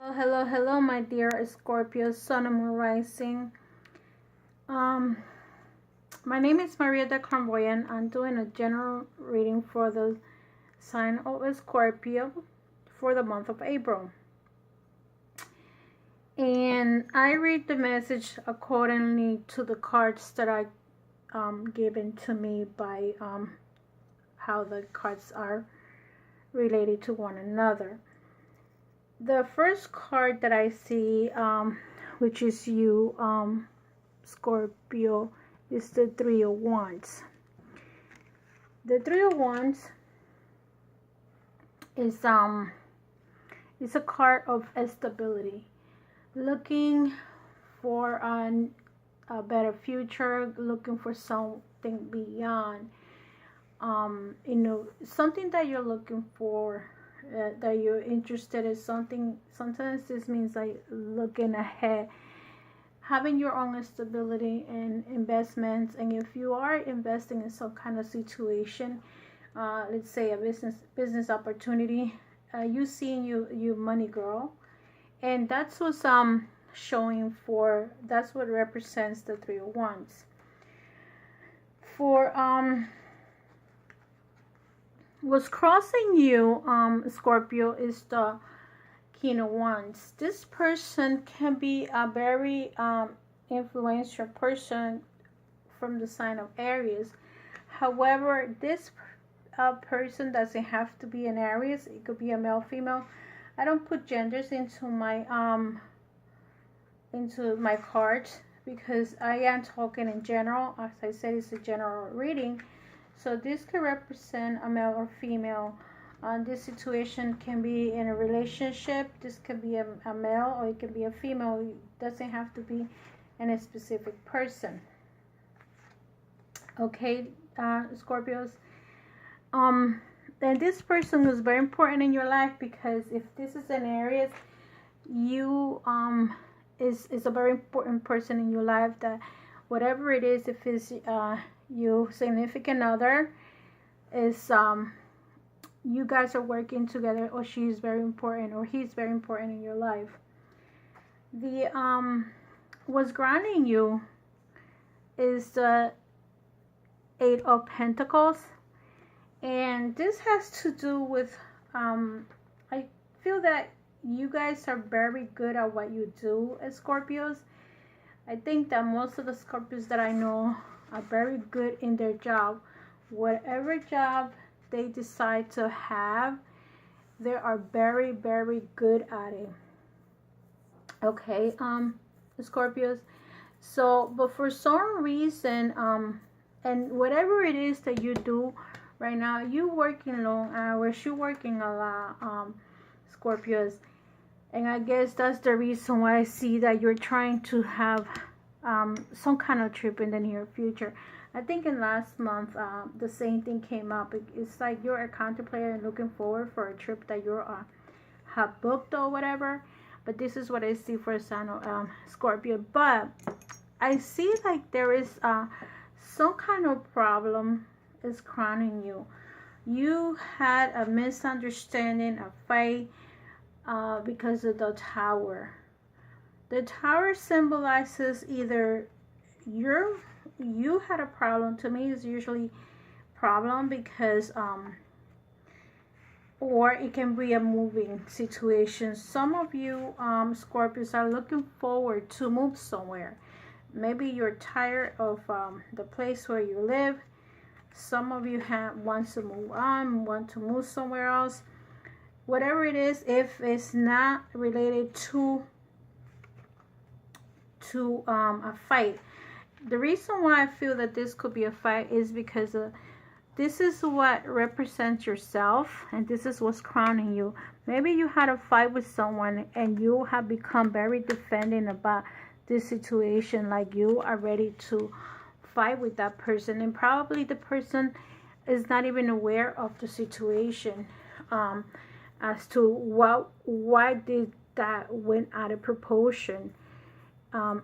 Hello, my dear Scorpio, Sun and Moon Rising. Um, my name is Maria de Clairvoyant. I'm doing a general reading for the sign of Scorpio for the month of April. And I read the message accordingly to the cards that are given to me by how the cards are related to one another. The first card that I see, which is you, Scorpio, is the Three of Wands. The Three of Wands is a card of stability, looking for a better future, looking for something beyond. Something that you're looking for. That you're interested in something. Sometimes this means like looking ahead, having your own stability and investments. And if you are investing in some kind of situation, let's say a business opportunity, you seeing you money girl, and that's what's showing for. That's what represents the Three of Wands. For what's crossing you, Scorpio, is the King of Wands. This person can be a very influential person from the sign of Aries. However, this person doesn't have to be an Aries. It could be a male, female. I don't put genders into my cards because I am talking in general. As I said, it's a general reading. So this could represent a male or female. This situation can be in a relationship. This could be a male or it can be a female. It doesn't have to be in a specific person. Okay, Scorpios. And this person was very important in your life because if this is an Aries, you is a very important person in your life. That whatever it is, if it's your significant other, is you guys are working together, or she's very important, or he's very important in your life. The what's grounding you is the Eight of Pentacles, and this has to do with I feel that you guys are very good at what you do as Scorpios. I think that most of the Scorpios that I know are very good in their job. Whatever job they decide to have, they are very, very good at it. Okay, Scorpios. So, but for some reason, and whatever it is that you do right now, you working long hours, you working a lot, Scorpios. And I guess that's the reason why I see that you're trying to have some kind of trip in the near future. I think in last month, the same thing came up. It's like you're a contemplator and looking forward for a trip that you have booked or whatever. But this is what I see for Scorpio. But I see like there is some kind of problem is crowning you. You had a misunderstanding, a fight because of the Tower. The Tower symbolizes either you had a problem. To me, it's usually problem because or it can be a moving situation. Some of you Scorpios are looking forward to move somewhere. Maybe you're tired of the place where you live. Some of you want to move on, want to move somewhere else. Whatever it is, if it's not related to a fight. The reason why I feel that this could be a fight is because this is what represents yourself, and this is what's crowning you. Maybe you had a fight with someone and you have become very defending about this situation, like you are ready to fight with that person, and probably the person is not even aware of the situation as to why did that went out of proportion.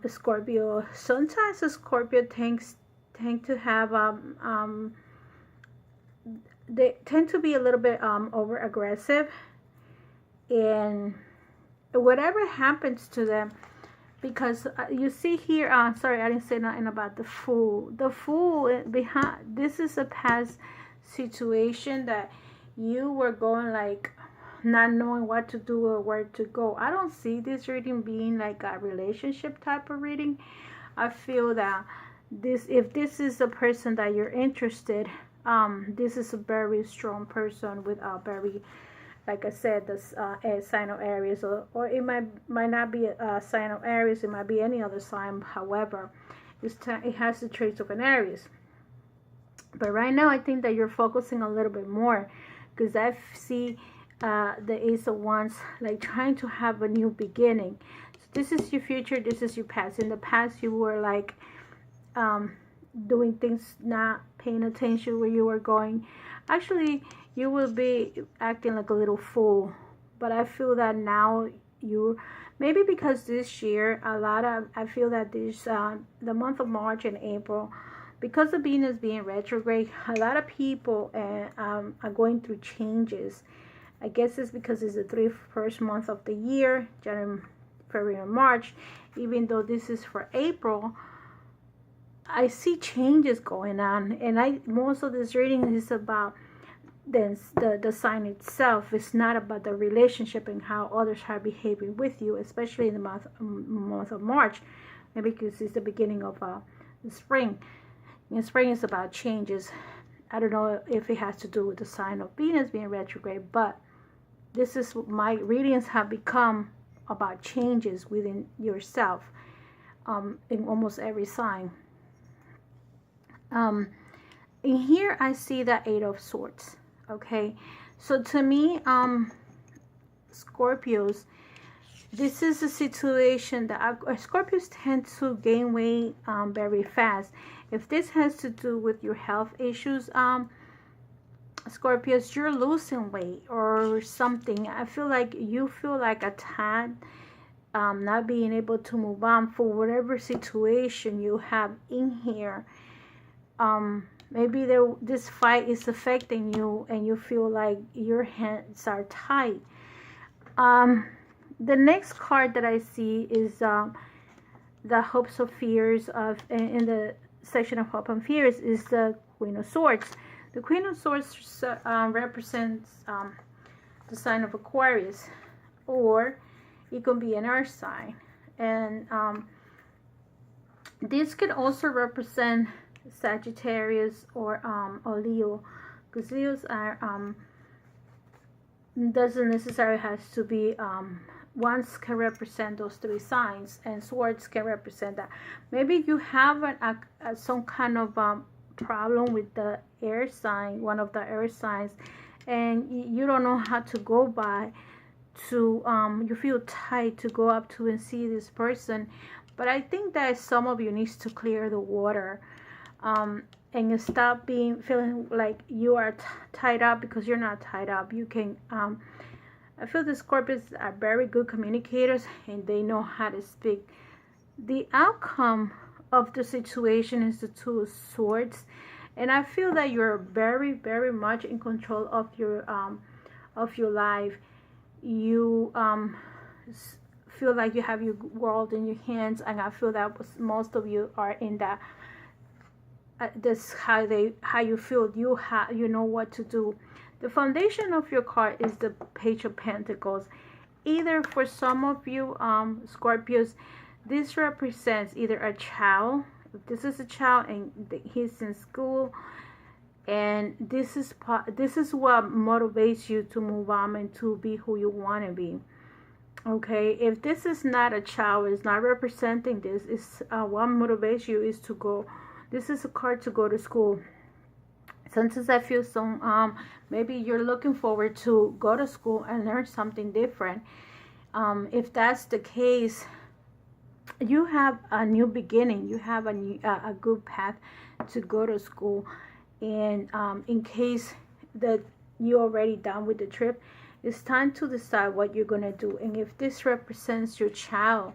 Scorpio. Sometimes a Scorpio tend to have they tend to be a little bit over aggressive, and whatever happens to them, because you see here, sorry, I didn't say nothing about the Fool. The Fool behind this is a past situation that you were going like not knowing what to do or where to go. I don't see this reading being like a relationship type of reading. I feel that if this is a person that you're interested, this is a very strong person with a very, like I said, this a sign of Aries, or it might not be a sign of Aries. It might be any other sign. However, it has the traits of an Aries. But right now, I think that you're focusing a little bit more, because I see the Ace of Wands like trying to have a new beginning. So this is your future. This is your past. In the past, you were like doing things, not paying attention where you were going. Actually, you will be acting like a little fool. But I feel that now maybe because this year I feel that this the month of March and April, because of Venus being retrograde, a lot of people are going through changes. I guess it's because it's the first month of the year, January, February, and March. Even though this is for April, I see changes going on, and most of this reading is about the sign itself. It's not about the relationship and how others are behaving with you, especially in the month of March, maybe because it's the beginning of the spring. And spring is about changes. I don't know if it has to do with the sign of Venus being retrograde, but this is my readings have become about changes within yourself, in almost every sign. In here I see the Eight of Swords. Okay, so to me, Scorpios, this is a situation that Scorpios tend to gain weight very fast. If this has to do with your health issues, Scorpios, you're losing weight or something. I feel like you feel like a tad not being able to move on for whatever situation you have in here. Maybe this fight is affecting you and you feel like your hands are tight. The next card that I see is the Hopes of Fears in the section of Hope and Fears is the Queen of Swords. The Queen of Swords represents the sign of Aquarius, or it can be an earth sign. And this could also represent Sagittarius or Leo, because Leos are doesn't necessarily has to be wands can represent those three signs, and swords can represent that. Maybe you have some kind of problem with the air sign, one of the air signs, and you don't know how to go by to you feel tight to go up to and see this person. But I think that some of you needs to clear the water, and stop feeling like you are tied up, because you're not tied up. You can I feel the Scorpios are very good communicators and they know how to speak. The outcome of the situation is the Two of Swords, and I feel that you're very, very much in control of your life. You feel like you have your world in your hands, and I feel that most of you are in that. That's how you feel. You know what to do. The foundation of your card is the Page of Pentacles. Either for some of you Scorpios, this represents either a child. If this is a child and he's in school, and this is what motivates you to move on and to be who you want to be. Okay, if this is not a child, it's not representing this. It's what motivates you is to go. This is a card to go to school. Sometimes I feel maybe you're looking forward to go to school and learn something different. If that's the case, you have a new beginning. You have a good path to go to school. And in case that you're already done with the trip, it's time to decide what you're going to do. And if this represents your child,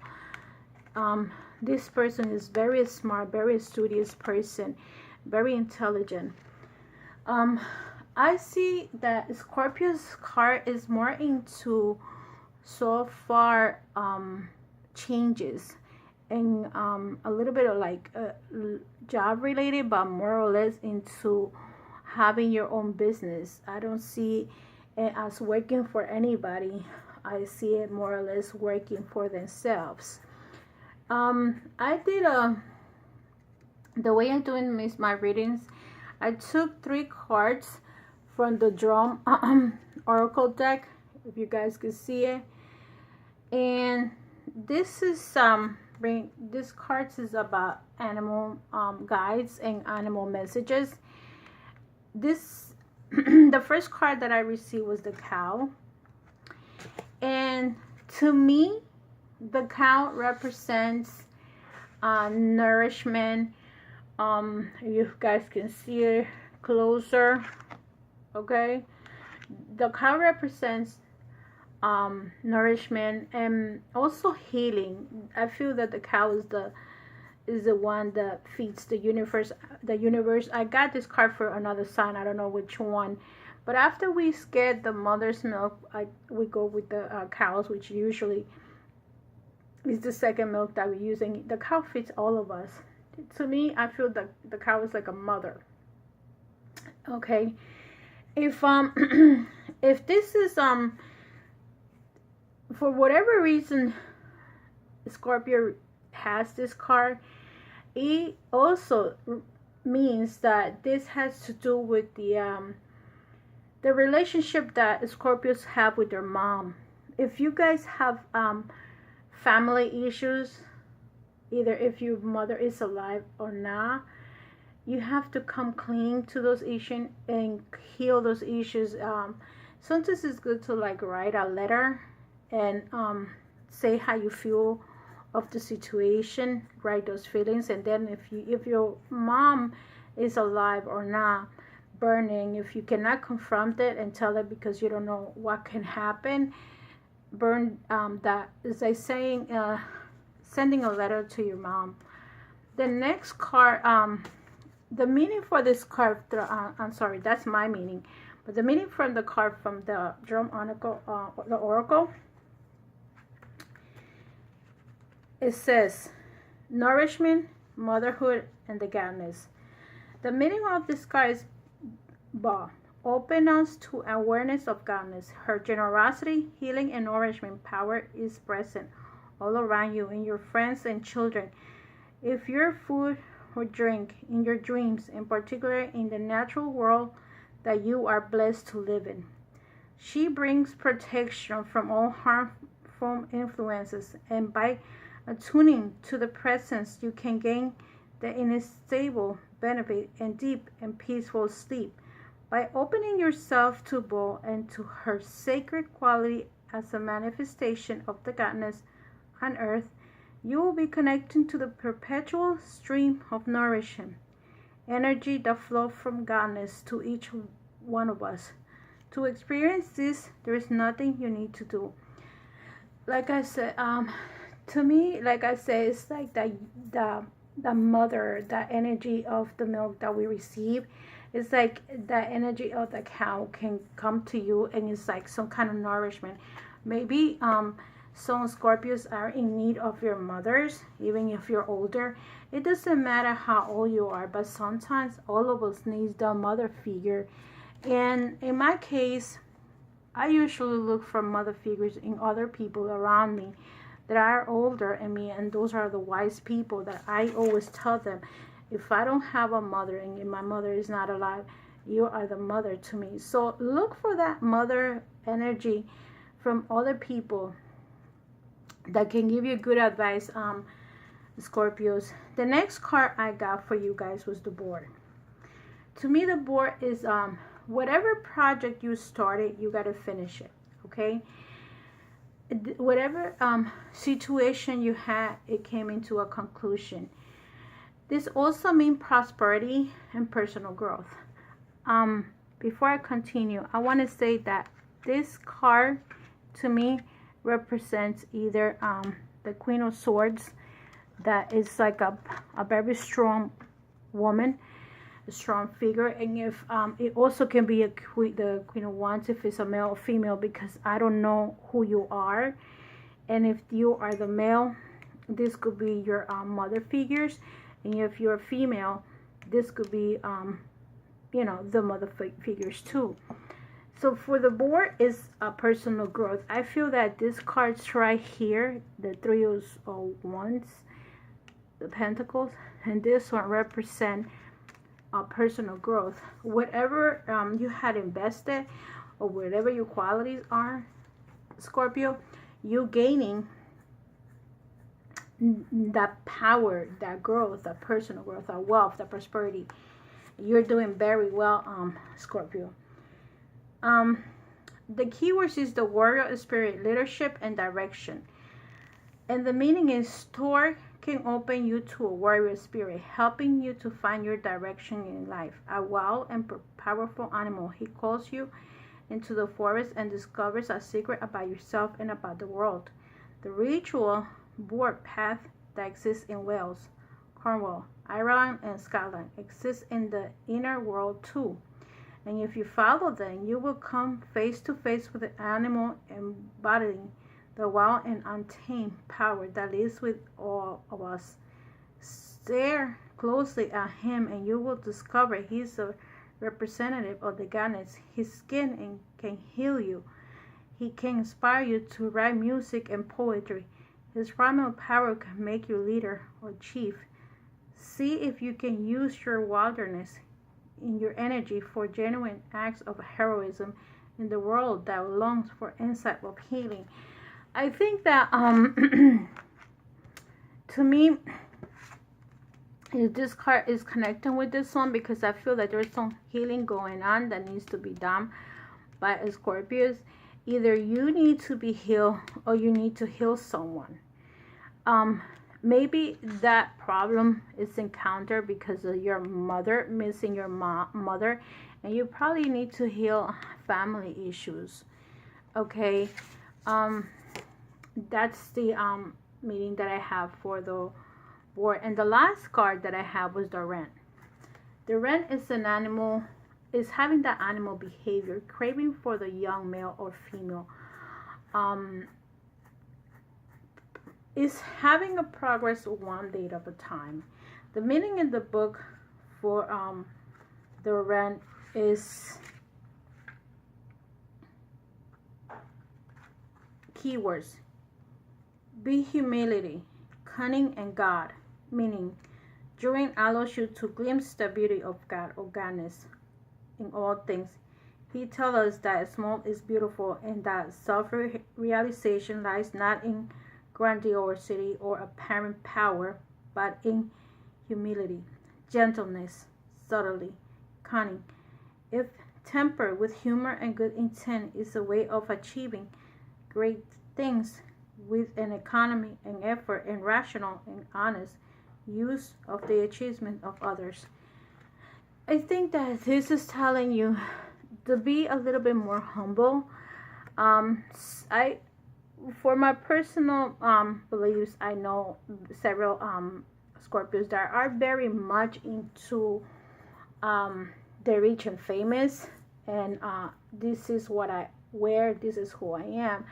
this person is very smart, very studious person, very intelligent. I see that Scorpio's card is more into so far changes, and a little bit of like job related, but more or less into having your own business. I don't see it as working for anybody. I see it more or less working for themselves. I did the way I'm doing my readings, I took 3 cards from the drum oracle deck, if you guys can see it. And this is this cards is about animal guides and animal messages. This the first card that I received was the cow, and to me the cow represents nourishment. You guys can see it closer. Okay, the cow represents nourishment and also healing. I feel that the cow is the one that feeds the universe. I got this card for another sign, I don't know which one, but after we get the mother's milk, we go with the cows, which usually is the second milk that we're using. The cow feeds all of us. To me, I feel that the cow is like a mother. Okay, if if this is for whatever reason Scorpio has this card, it also means that this has to do with the relationship that Scorpios have with their mom. If you guys have family issues, either if your mother is alive or not, you have to come clean to those issues and heal those issues. Sometimes it's good to like write a letter and say how you feel of the situation, write those feelings, and then if your mom is alive or not, burning, if you cannot confront it and tell it because you don't know what can happen, burn that is like saying sending a letter to your mom. The next card, the meaning for this card, I'm sorry, that's my meaning, but the meaning from the card from the drum oracle, the oracle, it says nourishment, motherhood, and the goddess. The meaning of this card is Ba. Open us to awareness of goddess. Her generosity, healing, and nourishment power is present all around you, in your friends and children. If your food or drink, in your dreams, in particular in the natural world that you are blessed to live in. She brings protection from all harmful influences, and by attuning to the presence, you can gain the inestimable benefit and deep and peaceful sleep. By opening yourself to Bo and to her sacred quality as a manifestation of the goddess on earth, you will be connecting to the perpetual stream of nourishment, energy that flows from goddess to each one of us. To experience this, there is nothing you need to do. Like I said, to me, like I said, it's like the mother, that energy of the milk that we receive. It's like the energy of the cow can come to you, and it's like some kind of nourishment. Maybe some Scorpios are in need of your mothers, even if you're older. It doesn't matter how old you are, but sometimes all of us need the mother figure. And in my case, I usually look for mother figures in other people around me that are older than me, and those are the wise people that I always tell them, if I don't have a mother and if my mother is not alive, you are the mother to me. So look for that mother energy from other people that can give you good advice, Scorpios. The next card I got for you guys was the board. To me, the board is whatever project you started, you got to finish it, okay? Whatever situation you had, it came into a conclusion. This also means prosperity and personal growth. Before I continue, I want to say that this card to me represents either the Queen of Swords, that is like a very strong woman, a strong figure. And if it also can be the Queen of Wands if it's a male or female, because I don't know who you are. And if you are the male, this could be your mother figures, and if you're a female, this could be you know, the mother figures too. So for the board is a personal growth. I feel that this card's right here, the Three of Wands, the Pentacles, and this one represent personal growth. Whatever you had invested, or whatever your qualities are, Scorpio, you gaining that power, that growth, that personal growth, that wealth, that prosperity. You're doing very well, Scorpio. The keywords is the warrior spirit, leadership, and direction. And the meaning is Thor can open you to a warrior spirit, helping you to find your direction in life. A wild and powerful animal, he calls you into the forest and discovers a secret about yourself and about the world. The ritual board path that exists in Wales, Cornwall, Ireland, and Scotland exists in the inner world too. And if you follow them, you will come face to face with an animal embodying the wild and untamed power that lives with all of us. Stare closely at him and you will discover he's a representative of the goddess. His skin can heal you. He can inspire you to write music and poetry. His primal power can make you leader or chief. See if you can use your wilderness in your energy for genuine acts of heroism in the world that longs for insight of healing. I think that to me, this card is connecting with this one, because I feel that there's some healing going on that needs to be done by Scorpios. Either you need to be healed or you need to heal someone. Maybe that problem is encountered because of your mother, missing your mother, and you probably need to heal family issues. Okay, that's the meaning that I have for the board. And the last card that I have was the Wren. The Wren is an animal, is having that animal behavior, craving for the young male or female. Is having a progress one day at a time. The meaning in the book for the Wren is keywords: be humility, cunning, and God. Meaning, During allows you to glimpse the beauty of God or goodness in all things. He tells us that small is beautiful and that self-realization lies not in grandiosity or apparent power, but in humility, gentleness, subtlety, cunning. If tempered with humor and good intent, is a way of achieving great things with an economy and effort and rational and honest use of the achievement of others. I think that this is telling you to be a little bit more humble. For my personal beliefs, I know several Scorpios that are very much into the rich and famous, and this is what I wear, this is who I am.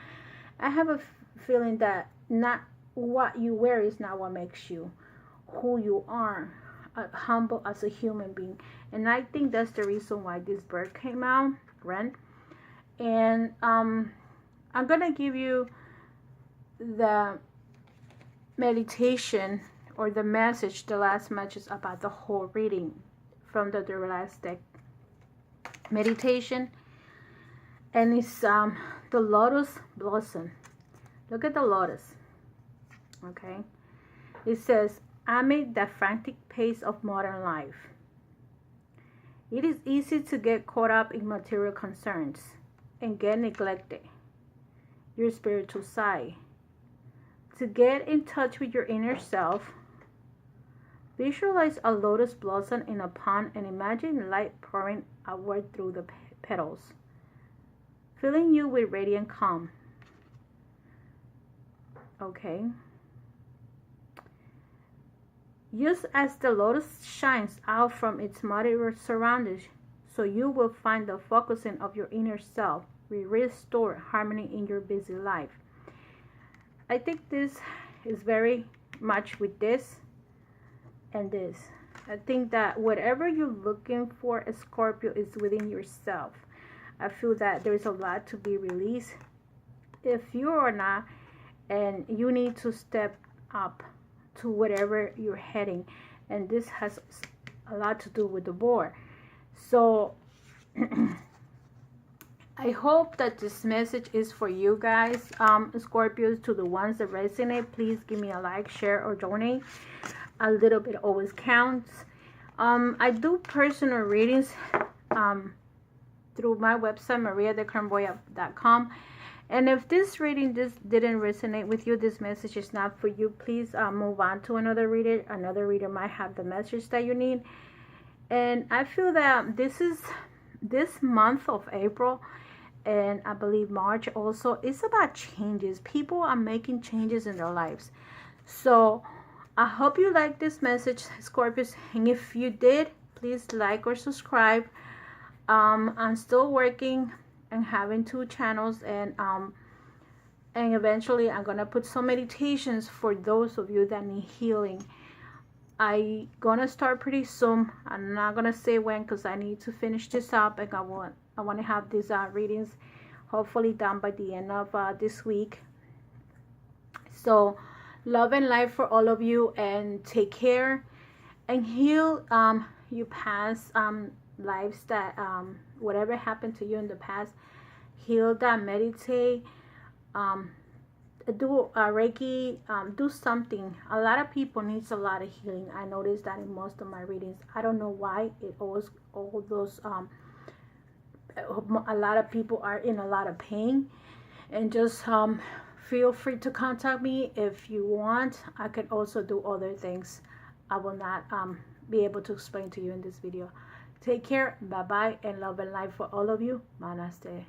I have a feeling that not what you wear is not what makes you who you are, humble as a human being. And I think that's the reason why this bird came out, Wren. And I'm gonna give you the meditation or the message, the last message about the whole reading from the last deck meditation. And it's the lotus blossom. Look at the lotus. Okay, it says, amid the frantic pace of modern life, it is easy to get caught up in material concerns and get neglected your spiritual side. To get in touch with your inner self, visualize a lotus blossom in a pond and imagine light pouring outward through the petals, filling you with radiant calm. Okay. Just as the lotus shines out from its muddy surroundings, so you will find the focusing of your inner self will restore harmony in your busy life. I think this is very much with this and this. I think that whatever you're looking for, a Scorpio, is within yourself. I feel that there's a lot to be released if you are not, and you need to step up to whatever you're heading. And this has a lot to do with the board. So I hope that this message is for you guys, Scorpios. To the ones that resonate, please give me a like, share, or donate. A little bit always counts. I do personal readings through my website, mariadecramboya.com. And if this reading didn't resonate with you, this message is not for you, please move on to another reader. Another reader might have the message that you need. And I feel that this month of April, and I believe March also, is about changes. People are making changes in their lives. So I hope you like this message, Scorpios. And if you did, please like or subscribe. I'm still working and having 2 channels, and eventually I'm gonna put some meditations for those of you that need healing. I gonna start pretty soon. I'm not gonna say when, because I need to finish this up, and I want to have these readings hopefully done by the end of this week. So love and light for all of you, and take care and heal your past lives, that whatever happened to you in the past, heal that, meditate, do Reiki, do something. A lot of people needs a lot of healing. I noticed that in most of my readings. I don't know why it always, all those a lot of people are in a lot of pain. And just feel free to contact me if you want. I can also do other things I will not be able to explain to you in this video. Take care. Bye bye, and love and light for all of you. Namaste.